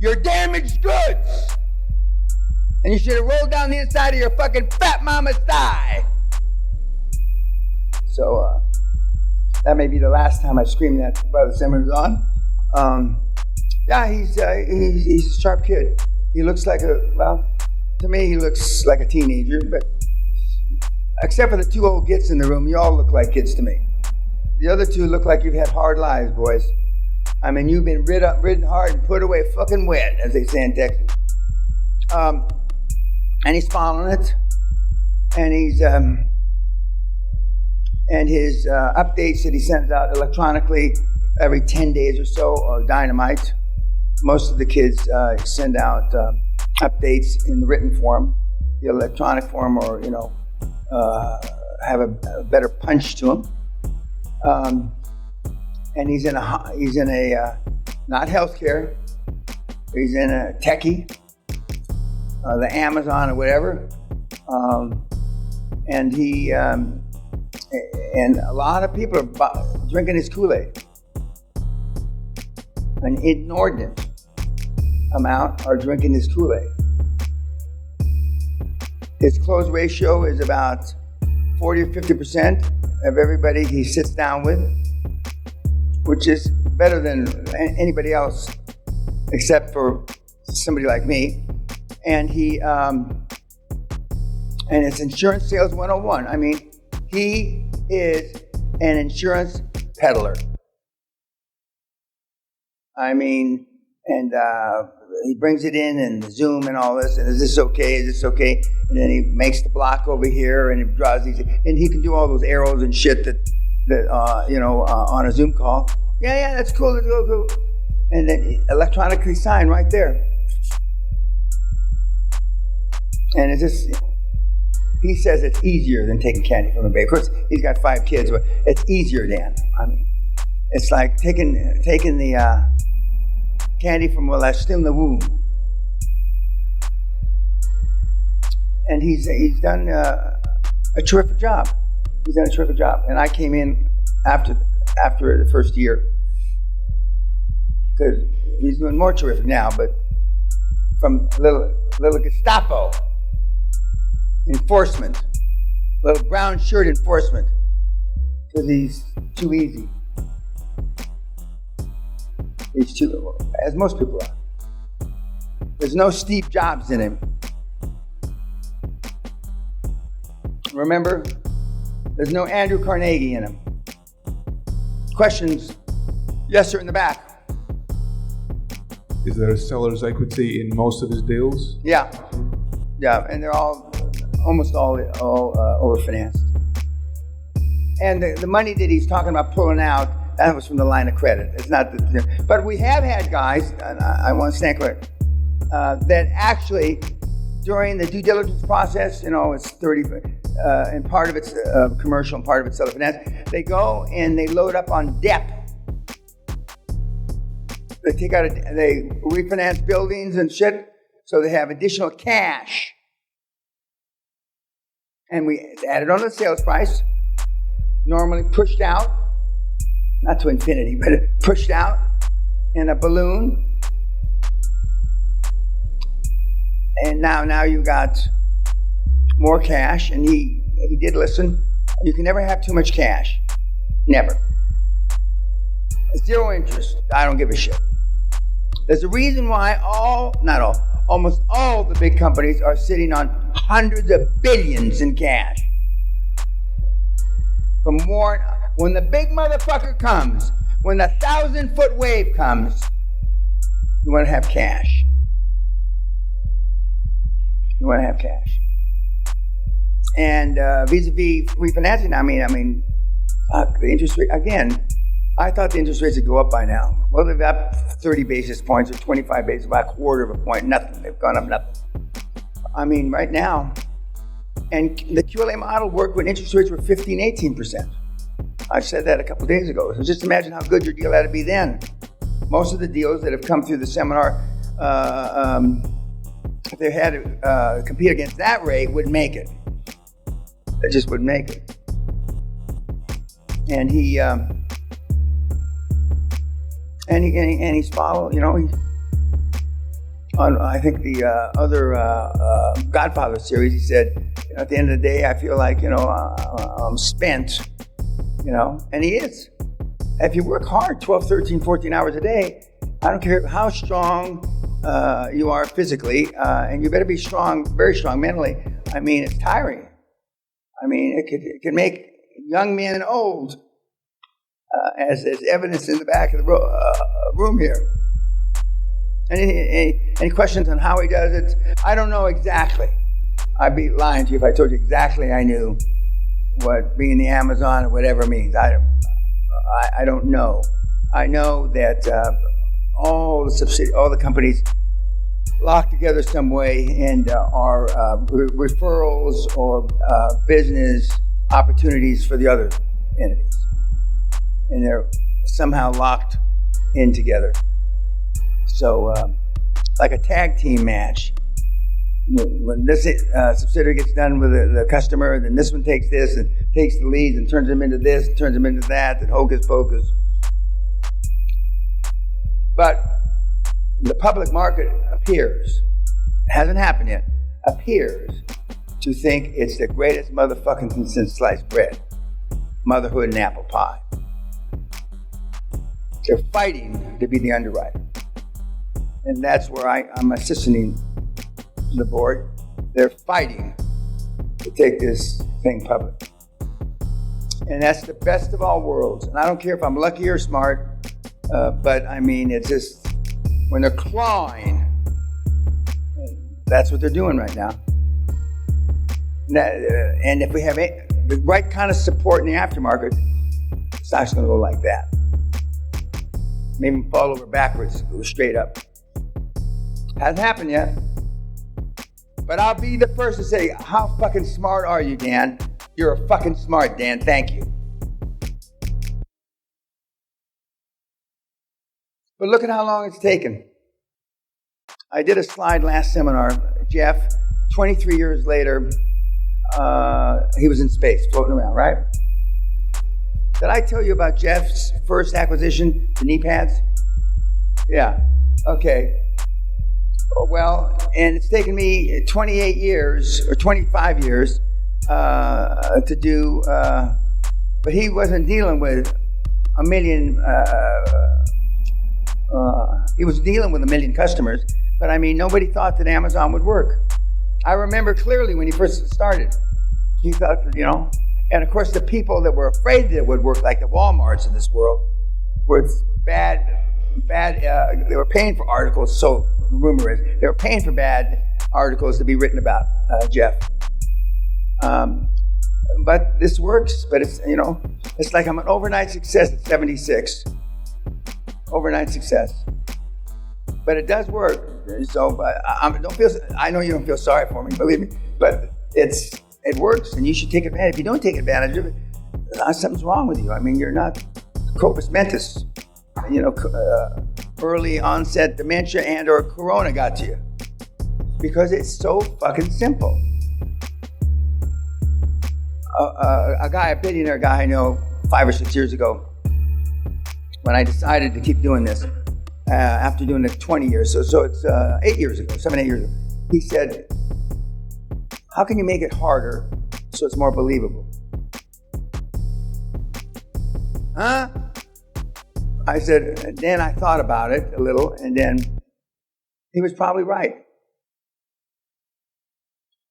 You're damaged goods. And you should have rolled down the inside of your fucking fat mama's thigh. So, that may be the last time I screamed that Brother Simmons on. Yeah, he's a sharp kid. He looks like to me he looks like a teenager, but except for the two old gits in the room, you all look like kids to me. The other two look like you've had hard lives, boys. I mean, you've been ridden hard and put away fucking wet, as they say in Texas. And he's following it, and he's and his updates that he sends out electronically every 10 days or so are dynamite. Most of the kids send out updates in the written form, the electronic form, or have a better punch to them. And he's in a not healthcare. He's in a techie, the Amazon or whatever, and he and a lot of people are drinking his Kool-Aid. An inordinate amount are drinking his Kool-Aid. His close ratio is about 40 or 50% of everybody he sits down with, which is better than anybody else except for somebody like me. And and it's insurance sales 101. I mean, he is an insurance peddler. I mean, and he brings it in and the Zoom and all this, and is this okay? Is this okay? And then he makes the block over here, and he draws these, and he can do all those arrows and shit that on a Zoom call. Yeah, that's cool. Let's go. And then electronically sign right there. And it's just, he says it's easier than taking candy from a baby. Of course, he's got 5 kids, but it's easier, Dan. I mean, it's like taking the candy from still in the womb. And he's done a terrific job. He's done a terrific job. And I came in after the first year, because he's doing more terrific now, but from little Gestapo enforcement, little brown shirt enforcement, because he's too easy. He's too, as most people are. There's no Steve Jobs in him. Remember, there's no Andrew Carnegie in him. Questions? Yes, sir, in the back. Is there a seller's equity in most of his deals? Yeah, and they're almost all overfinanced. And the money that he's talking about pulling out, that was from the line of credit. It's not but we have had guys, and I want to stand correct, that actually, during the due diligence process, it's 30, and part of it's commercial and part of it's seller finance, they go and they load up on debt. They refinance buildings and shit, so they have additional cash. And we add it on the sales price, normally pushed out, not to infinity, but pushed out in a balloon. And now you got more cash, and he did listen. You can never have too much cash. Never. Zero interest. I don't give a shit. There's a reason why almost all the big companies are sitting on hundreds of billions in cash. When the big motherfucker comes, when the 1,000-foot wave comes, you want to have cash. You want to have cash. And vis-a-vis refinancing, I mean, the interest rate, again, I thought the interest rates would go up by now. Well, they've up 30 basis points or 25 basis, about a quarter of a point, nothing. They've gone up nothing. I mean, right now, and the QLA model worked when interest rates were 15, 18%. I said that a couple of days ago. So just imagine how good your deal had to be then. Most of the deals that have come through the seminar, if they had to compete against that rate, would make it. They just wouldn't make it. And he's followed, on I think the other Godfather series, he said, at the end of the day, I feel like, I'm spent, and he is. If you work hard 12, 13, 14 hours a day, I don't care how strong you are physically, and you better be strong, very strong mentally. I mean, it's tiring. I mean, it can make young men old, as evidence in the back of the room here. Any questions on how he does it? I don't know exactly. I'd be lying to you if I told you exactly I knew what being the Amazon or whatever means. I don't know. I know that all the companies lock together some way and are referrals or business opportunities for the other entities, and they're somehow locked in together. So, like a tag team match, when this subsidiary gets done with the customer, then this one takes this and takes the leads and turns them into this, and turns them into that, and hocus pocus. But the public market appears, hasn't happened yet, appears to think it's the greatest motherfucking thing since sliced bread. Motherhood and apple pie. They're fighting to be the underwriter. And that's where I'm assisting the board. They're fighting to take this thing public. And that's the best of all worlds. And I don't care if I'm lucky or smart, but I mean, it's just, when they're clawing, that's what they're doing right now. And if we have the right kind of support in the aftermarket, the stock's going to go like that. Maybe fall over backwards, go straight up. Hasn't happened yet. But I'll be the first to say, how fucking smart are you, Dan? You're a fucking smart, Dan. Thank you. But look at how long it's taken. I did a slide last seminar. Jeff, 23 years later, he was in space, floating around, right? Did I tell you about Jeff's first acquisition, the knee pads? Yeah. Okay. Well, and it's taken me 28 years or 25 years to do, but he wasn't dealing with a million, he was dealing with 1 million customers, but I mean, nobody thought that Amazon would work. I remember clearly when he first started, he thought that, and of course the people that were afraid that it would work, like the Walmarts of this world, were bad, they were paying for articles, so the rumor is, they were paying for bad articles to be written about Jeff. But this works, but it's, it's like I'm an overnight success at 76. Overnight success. But it does work. So I know you don't feel sorry for me, believe me, but it works, and you should take advantage. If you don't take advantage of it, something's wrong with you. I mean, you're not corpus mentis. Early onset dementia and or corona got to you. Because it's so fucking simple. A billionaire guy I know 5 or 6 years ago, when I decided to keep doing this, after doing it 20 years, so it's 8 years ago, 7, 8 years ago, he said, how can you make it harder so it's more believable? Huh? I said, then I thought about it a little, and then he was probably right.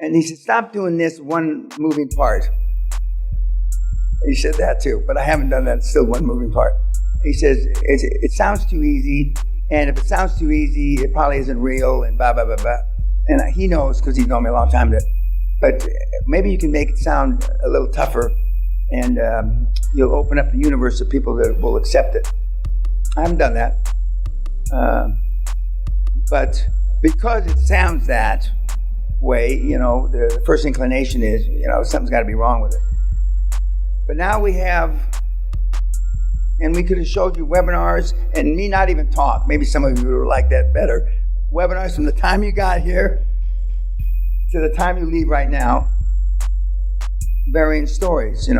And he said, stop doing this one moving part. He said that too, but I haven't done that, still one moving part. He says, it sounds too easy, and if it sounds too easy, it probably isn't real, and blah, blah, blah, blah. And he knows, because he's known me a long time, but maybe you can make it sound a little tougher, and you'll open up the universe of people that will accept it. I haven't done that. But because it sounds that way, the first inclination is, something's got to be wrong with it. But now we have, and we could have showed you webinars, and me not even talk. Maybe some of you would like that better. Webinars from the time you got here to the time you leave right now. Varying stories,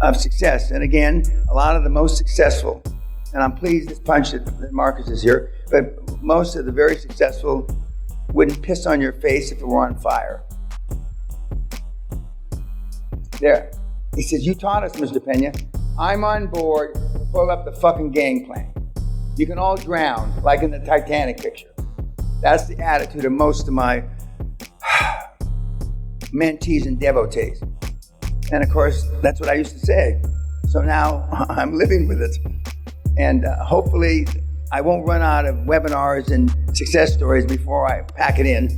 of success. And again, a lot of the most successful and I'm pleased this punch that Marcus is here, but most of the very successful wouldn't piss on your face if it were on fire. There. He says, you taught us, Mr. Pena. I'm on board. Pull up the fucking gangplank. You can all drown, like in the Titanic picture. That's the attitude of most of my mentees and devotees. And of course, that's what I used to say. So now I'm living with it. And hopefully I won't run out of webinars and success stories before I pack it in.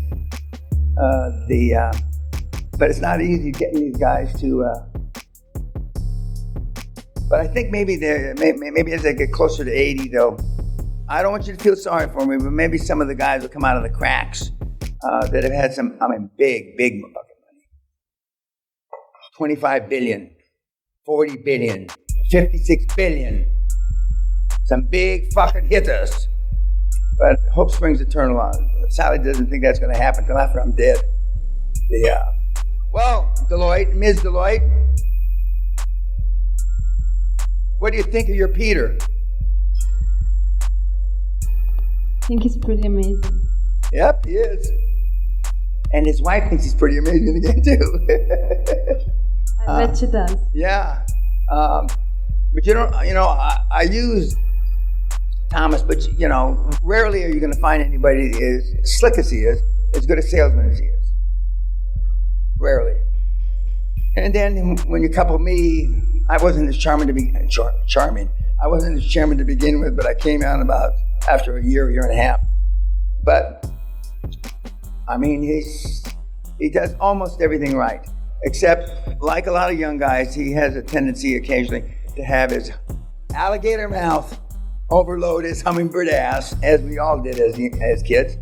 But it's not easy getting these guys to. But I think maybe as they get closer to 80, though, I don't want you to feel sorry for me, but maybe some of the guys will come out of the cracks that have had some, big fucking money. 25 billion, 40 billion, 56 billion. Some big fucking hitters. But hope springs eternal on. Sally doesn't think that's going to happen until after I'm dead. Yeah. Well, Deloitte, Ms. Deloitte, what do you think of your Peter? I think he's pretty amazing. Yep, he is. And his wife thinks he's pretty amazing again, too. I bet she does. Yeah. But I use Thomas, but rarely are you going to find anybody as slick as he is, as good a salesman as he is. Rarely. And then when you couple me, I wasn't as charming. I wasn't as charming to begin with, but I came out about after a year and a half. But he does almost everything right, except like a lot of young guys, he has a tendency occasionally to have his alligator mouth overload his hummingbird ass, as we all did as kids,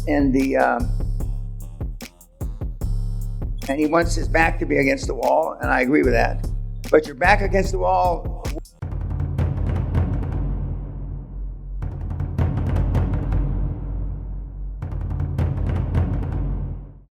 and he wants his back to be against the wall, and I agree with that. But your back against the wall